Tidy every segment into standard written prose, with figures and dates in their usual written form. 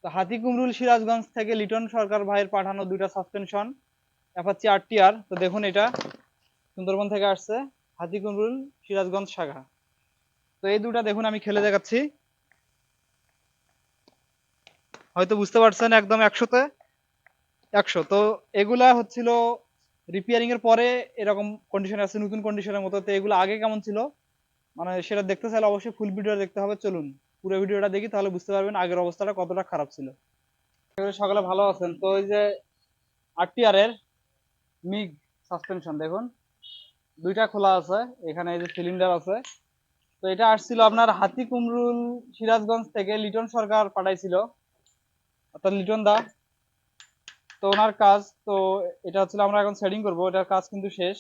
তো হাতিকুমরুল সিরাজগঞ্জ থেকে লিটন সরকার ভাইয়ের পাঠানো দুইটা সাসপেনশন অ্যাপাচি RTR। তো দেখুন এটা সুন্দরবন থেকে আসছে, হাতিকুমরুল সিরাজগঞ্জ শাখা। তো এই দুটা দেখুন আমি খেলে দেখাচ্ছি, হয়তো বুঝতে পারছেন একদম 100-তে 100। তো এগুলা হচ্ছিল রিপেয়ারিং এর পরে এরকম কন্ডিশনে আছে, নতুন কন্ডিশনের মতো। তো এগুলো আগে কেমন ছিল মানে সেটা দেখতে চাইলে অবশ্যই ফুল ভিডিও দেখতে হবে। চলুন পুরো ভিডিওটা দেখি, তাহলে বুঝতে পারবেন আগের অবস্থাটা কতটা খারাপ ছিল। সকালে ভালো আছেন? তো এই যে RTR এর মিগ সাসপেনশন দেখুন দুইটা খোলা আছে, এখানে এই যে সিলিন্ডার আছে। তো এটা আসছিল আপনার হাতিকুমরুল সিরাজগঞ্জ থেকে লিটন সরকার পাঠাইছিল, অর্থাৎ লিটন দা। তো ওনার কাজ তো এটা হচ্ছিল আমরা এখন সেটিং করবো, এটার কাজ কিন্তু শেষ।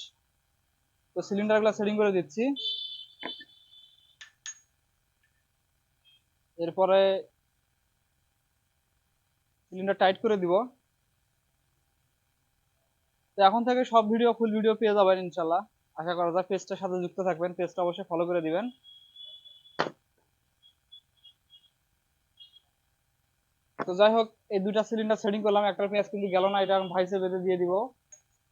তো সিলিন্ডার গুলা সেটিং করে দিচ্ছি, এরপরে সিলিন্ডার টাইট করে দিব। তো এখন থেকে সব ভিডিও ফুল ভিডিও পেয়ে যাবেন ইনশাল্লাহ, আশা করা যায়। পেজটার সাথে যুক্ত থাকবেন, পেজটা অবশ্যই ফলো করে দিবেন। তো যাই হোক, এই দুইটা সিলিন্ডার সেটিং করলাম, একটা পেঁয়াজ কিন্তু গেল না, এটা এখন ভাইসে বেঁধে দিয়ে দিব।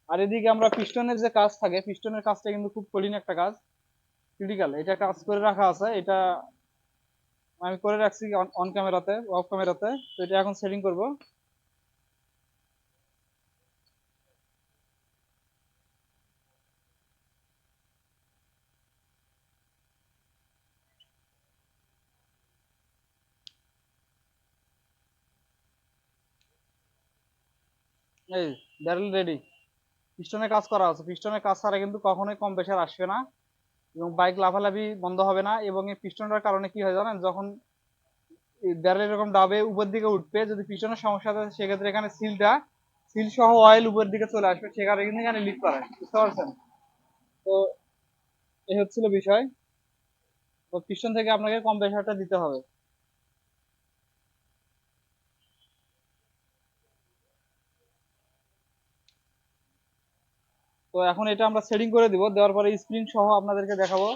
আর এদিকে আমরা পিস্টনের যে কাজ থাকে, পিস্টনের কাজটা কিন্তু খুব কঠিন একটা কাজ, ক্রিটিক্যাল। এটা কাজ করে রাখা আছে, এটা আমি করে রাখছি অন ক্যামেরাতে, অফ ক্যামেরাতে। তো এটা এখন সেটিং করব। এই ব্যারেল রেডি, পিস্টনের কাজ করা আছে। পিস্টনের কাজ ছাড়া কিন্তু কখনোই কম প্রেশার আসবে না, এবং বাইক লাফালাফি বন্ধ হবে না। এবং এই পিস্টনটার কারণে কি হয় জানেন, যখন ব্যারেল এরকম ডাবে উপর দিকে উঠবে, যদি পিস্টনের সমস্যা থাকে সেক্ষেত্রে এখানে সিল সহ অয়েল উপর দিকে চলে আসবে, সেখানে কিন্তু এখানে লিক করে, বুঝতে পারছেন? তো এই হচ্ছিল বিষয়। তো পিস্টন থেকে আপনাকে কম প্রেশারটা দিতে হবে। তো এখন এটা আমরা সেটিং করে দিব, দেওয়ার পরে স্প্রিং সহ আপনাদেরকে দেখাবো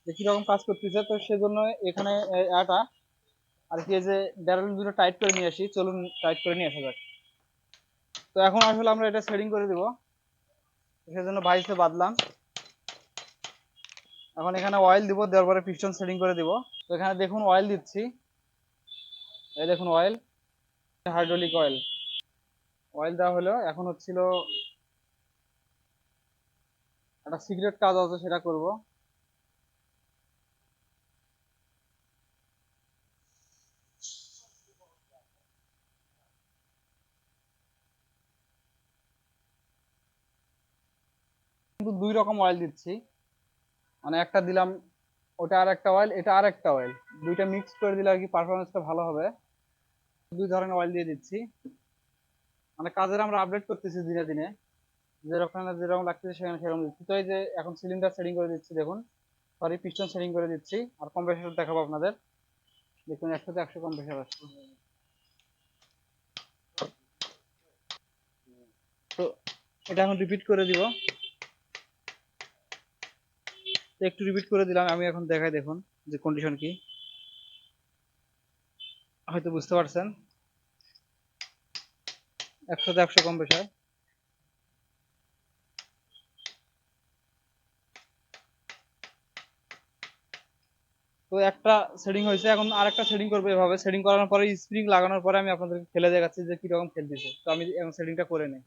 যে কিরকম কাজ করতেছে। তো সেজন্য এখানে এটা আর কি, এই যে ব্যারেল দুটো টাইট করে নিয়ে আসি, চলুন টাইট করে নিয়ে আসা যাক। তো এখন আসলে আমরা এটা সেটিং করে দিব, সেজন্য বাইসে বাঁধলাম। এখন এখানে অয়েল দিব, দেওয়ার পরে পিস্টন সেটিং করে দিব। তো এখানে দেখুন অয়েল দিচ্ছি, এই দেখুন অয়েল, হাইড্রোলিক অয়েল। অয়েল দেওয়া হলো, এখন হচ্ছিল একটা সিক্রেট কাজ আছে, সেটা করব। কিন্তু দুই রকম অয়েল দিচ্ছি, মানে একটা দিলাম ওটা আর একটা অয়েল, এটা আর একটা অয়েল, দুইটা মিক্স করে দিলে আর কি পারফরমেন্সটা ভালো হবে। দুই ধরনের অয়েল দিয়ে দিচ্ছি, মানে কাজের আমরা আপডেট করতেছি দিনে দিনে, যেরকম যেরকম লাগতেছে সেখানে সেরকম দিচ্ছি। তো এই যে এখন সিলিন্ডার সেটিং করে দিচ্ছি দেখুন, সরি পিস্টন সেটিং করে দিচ্ছি। আর কম্প্রেসার দেখাবো আপনাদের, দেখুন 100-তে 100 কম্প্রেসার আসছে। তো এটা এখন রিপিট করে দিব, তো একটু রিপিট করে দিলাম আমি, এখন দেখাই দেখুন যে কন্ডিশন কি, হয়তো বুঝতে পারছেন। 100-তে 100 কম্প্রেসার। তো একটা সেটিং হয়েছে, এখন আরেকটা সেটিং করবো। এভাবে সেটিং করানোর পরে স্প্রিং লাগানোর পরে আমি আপনাদেরকে খেলে দেখাচ্ছি যে কিরকম খেলতেছে। তো আমি এখন সেটিংটা করে নেই।